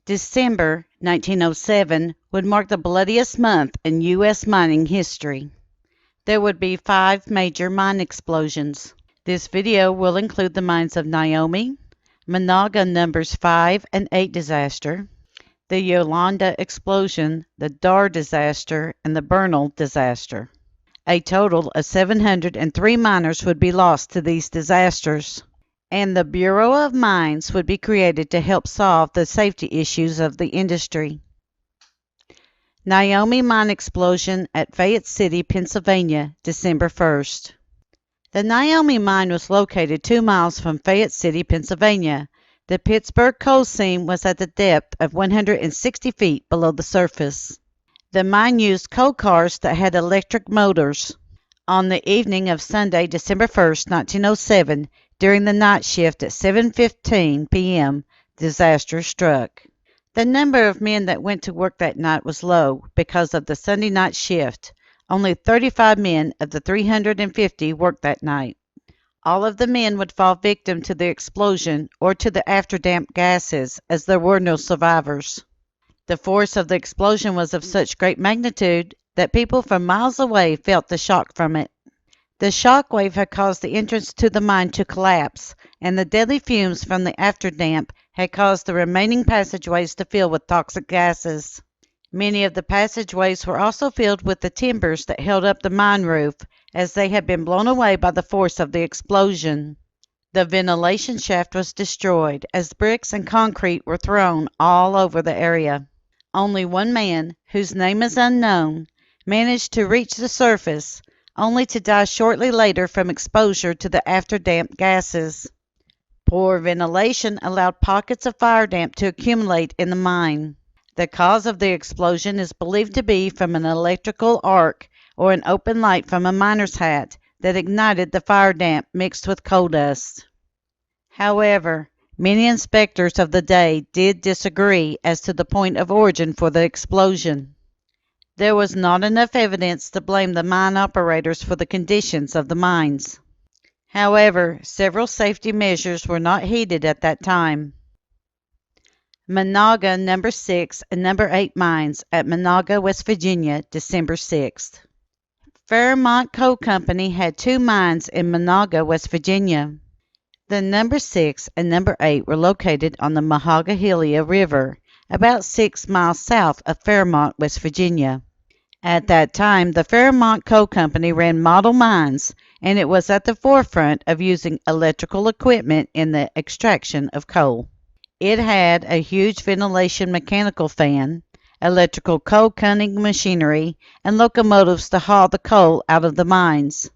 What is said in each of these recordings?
December 1907 would mark the bloodiest month in U.S. mining history. There would be 5 major mine explosions. This video will include the mines of Naomi, Monongah Nos. 5 and 8 disaster, the Yolande explosion, the Darr disaster, and the Bernal disaster. A total of 703 miners would be lost to these disasters, and the Bureau of Mines would be created to help solve the safety issues of the industry. Naomi mine explosion at Fayette City, Pennsylvania, December 1st. The Naomi mine was located 2 miles from Fayette City, Pennsylvania. The Pittsburgh coal seam was at the depth of 160 feet below the surface. The mine used coal cars that had electric motors. On the evening of Sunday, December 1st, 1907, during the night shift at 7:15 p.m., disaster struck. The number of men that went to work that night was low because of the Sunday night shift. Only 35 men of the 350 worked that night. All of the men would fall victim to the explosion or to the after-damp gases, as there were no survivors. The force of the explosion was of such great magnitude that people from miles away felt the shock from it. The shock wave had caused the entrance to the mine to collapse, and the deadly fumes from the afterdamp had caused the remaining passageways to fill with toxic gases. Many of the passageways were also filled with the timbers that held up the mine roof, as they had been blown away by the force of the explosion. The ventilation shaft was destroyed, as bricks and concrete were thrown all over the area. Only one man, whose name is unknown, managed to reach the surface, only to die shortly later from exposure to the afterdamp gases. Poor ventilation allowed pockets of fire damp to accumulate in the mine. The cause of the explosion is believed to be from an electrical arc or an open light from a miner's hat that ignited the fire damp mixed with coal dust. However, many inspectors of the day did disagree as to the point of origin for the explosion. There was not enough evidence to blame the mine operators for the conditions of the mines. However, several safety measures were not heeded at that time. Monongah No. 6 and No. 8 mines at Monongah, West Virginia, December 6th. Fairmont Coal Company had 2 mines in Monongah, West Virginia. The No. 6 and No. 8 were located on the Monongahela River, about 6 miles south of Fairmont, West Virginia. At that time, the Fairmont Coal Company ran model mines, and it was at the forefront of using electrical equipment in the extraction of coal. It had a huge ventilation mechanical fan, electrical coal cutting machinery, and locomotives to haul the coal out of the mines.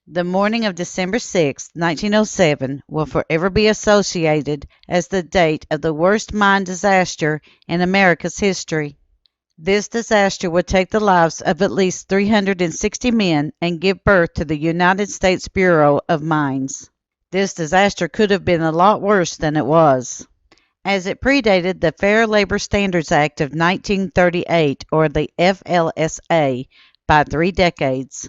The morning of December 6, 1907, will forever be associated as the date of the worst mine disaster in America's history. This disaster would take the lives of at least 360 men and give birth to the United States Bureau of Mines. This disaster could have been a lot worse than it was, as it predated the Fair Labor Standards Act of 1938, or the FLSA, by 3 decades.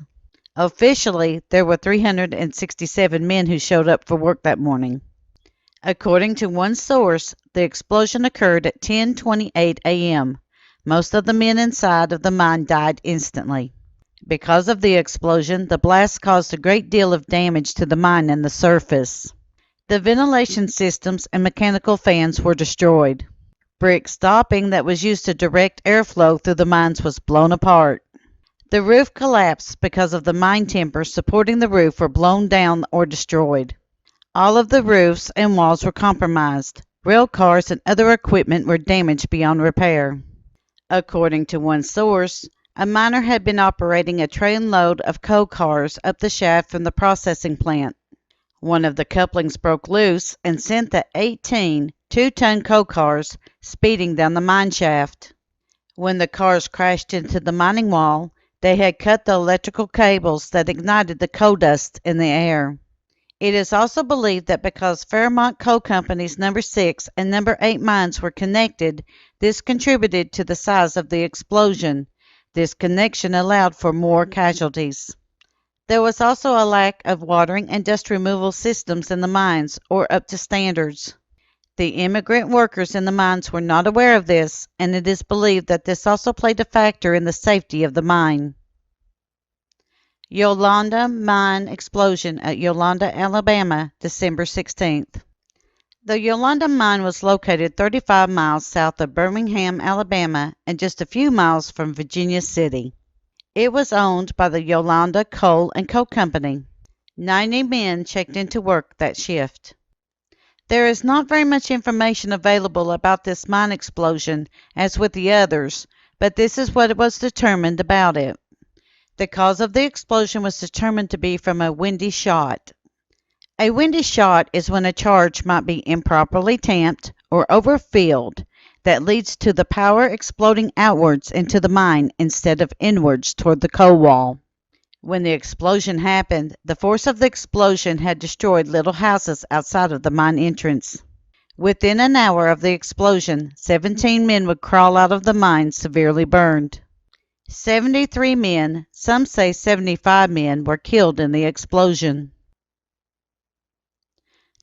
Officially, there were 367 men who showed up for work that morning. According to one source, the explosion occurred at 10:28 a.m. Most of the men inside of the mine died instantly. Because of the explosion, the blast caused a great deal of damage to the mine and the surface. The ventilation systems and mechanical fans were destroyed. Brick stopping that was used to direct airflow through the mines was blown apart. The roof collapsed because of the mine timbers supporting the roof were blown down or destroyed. All of the roofs and walls were compromised. Rail cars and other equipment were damaged beyond repair. According to one source, a miner had been operating a train load of coal cars up the shaft from the processing plant. One of the couplings broke loose and sent the 18 2-ton coal cars speeding down the mine shaft. When the cars crashed into the mining wall, they had cut the electrical cables that ignited the coal dust in the air. It is also believed that because Fairmont Coal Company's No. 6 and No. 8 mines were connected, this contributed to the size of the explosion. This connection allowed for more casualties. There was also a lack of watering and dust removal systems in the mines, or up to standards. The immigrant workers in the mines were not aware of this, and it is believed that this also played a factor in the safety of the mine. Yolande mine explosion at Yolande, Alabama, December 16th. The Yolande mine was located 35 miles south of Birmingham, Alabama, and just a few miles from Virginia City. It was owned by the Yolande Coal and Coke Company. 90 men checked into work that shift. There is not very much information available about this mine explosion as with the others, but this is what was determined about it. The cause of the explosion was determined to be from a windy shot. A windy shot is when a charge might be improperly tamped or overfilled that leads to the power exploding outwards into the mine instead of inwards toward the coal wall. When the explosion happened, the force of the explosion had destroyed little houses outside of the mine entrance. Within an hour of the explosion, 17 men would crawl out of the mine severely burned. 73 men, some say 75 men, were killed in the explosion.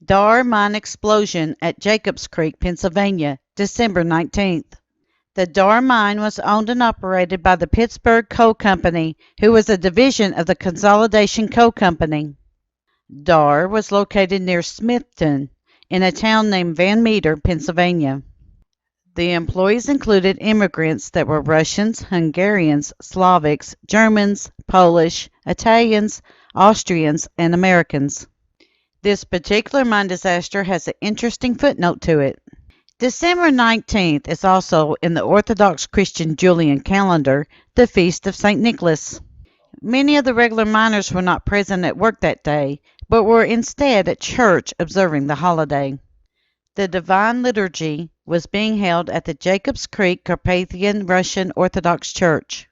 Darr mine explosion at Jacobs Creek, Pennsylvania, December 19th. The Darr mine was owned and operated by the Pittsburgh Coal Company, who was a division of the Consolidation Coal Company. Darr was located near Smithton, in a town named Van Meter, Pennsylvania. The employees included immigrants that were Russians, Hungarians, Slavics, Germans, Polish, Italians, Austrians, and Americans. This particular mine disaster has an interesting footnote to it. December 19th is also in the Orthodox Christian Julian calendar the feast of St. Nicholas. Many of the regular miners were not present at work that day, but were instead at church observing the holiday. The Divine Liturgy was being held at the Jacobs Creek Carpathian Russian Orthodox Church.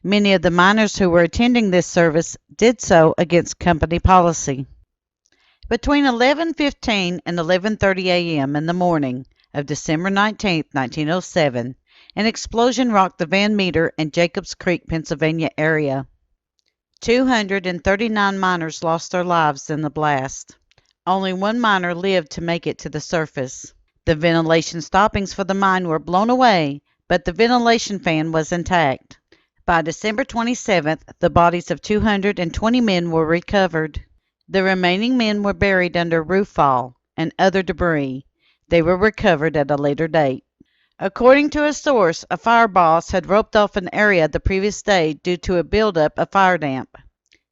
Many of the miners who were attending this service did so against company policy. Between 11:15 and 11:30 a.m. in the morning of December 19, 1907, an explosion rocked the Van Meter and Jacobs Creek, Pennsylvania area. 239 miners lost their lives in the blast. Only one miner lived to make it to the surface. The ventilation stoppings for the mine were blown away, but the ventilation fan was intact. By December 27th, the bodies of 220 men were recovered. The remaining men were buried under roof fall and other debris. They were recovered at a later date. According to a source, a fire boss had roped off an area the previous day due to a buildup of fire damp.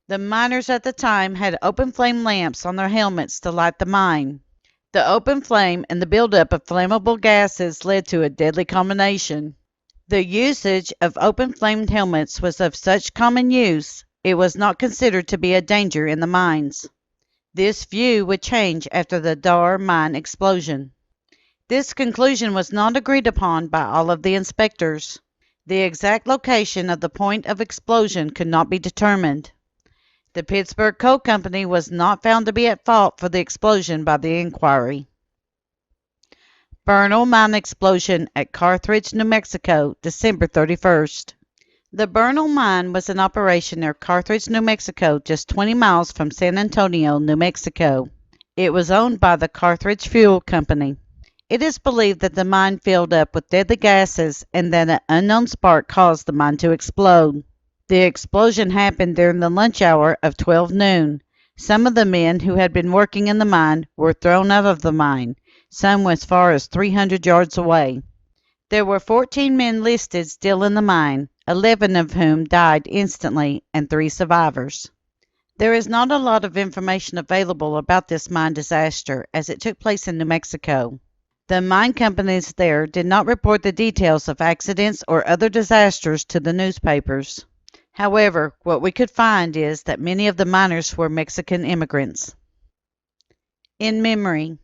The miners at the time had open flame lamps on their helmets to light the mine. The open flame and the buildup of flammable gases led to a deadly combination. The usage of open flamed helmets was of such common use, it was not considered to be a danger in the mines. This view would change after the Darr mine explosion. This conclusion was not agreed upon by all of the inspectors. The exact location of the point of explosion could not be determined. The Pittsburgh Coal Company was not found to be at fault for the explosion by the inquiry. Bernal mine explosion at Carthage, New Mexico, December 31st. The Bernal mine was in operation near Carthage, New Mexico, just 20 miles from San Antonio, New Mexico. It was owned by the Carthage Fuel Company. It is believed that the mine filled up with deadly gases and that an unknown spark caused the mine to explode. The explosion happened during the lunch hour of 12 noon. Some of the men who had been working in the mine were thrown out of the mine, some as far as 300 yards away. There were 14 men listed still in the mine, 11 of whom died instantly and 3 survivors. There is not a lot of information available about this mine disaster as it took place in New Mexico. The mine companies there did not report the details of accidents or other disasters to the newspapers. However, what we could find is that many of the miners were Mexican immigrants. In memory,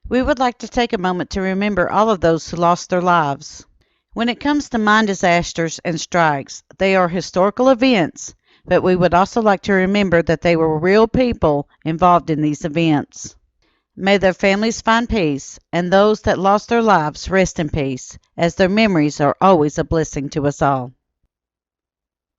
we would like to take a moment to remember all of those who lost their lives. When it comes to mine disasters and strikes, they are historical events, but we would also like to remember that they were real people involved in these events. May their families find peace, and those that lost their lives rest in peace, as their memories are always a blessing to us all.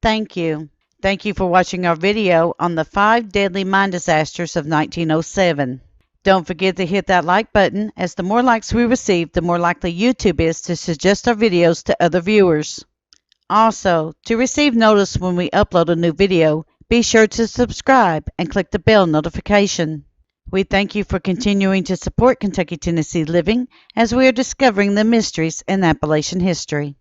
Thank you. Thank you for watching our video on the 5 deadly mine disasters of 1907. Don't forget to hit that like button, as the more likes we receive, the more likely YouTube is to suggest our videos to other viewers. Also, to receive notice when we upload a new video, be sure to subscribe and click the bell notification. We thank you for continuing to support Kentucky Tennessee Living as we are discovering the mysteries in Appalachian history.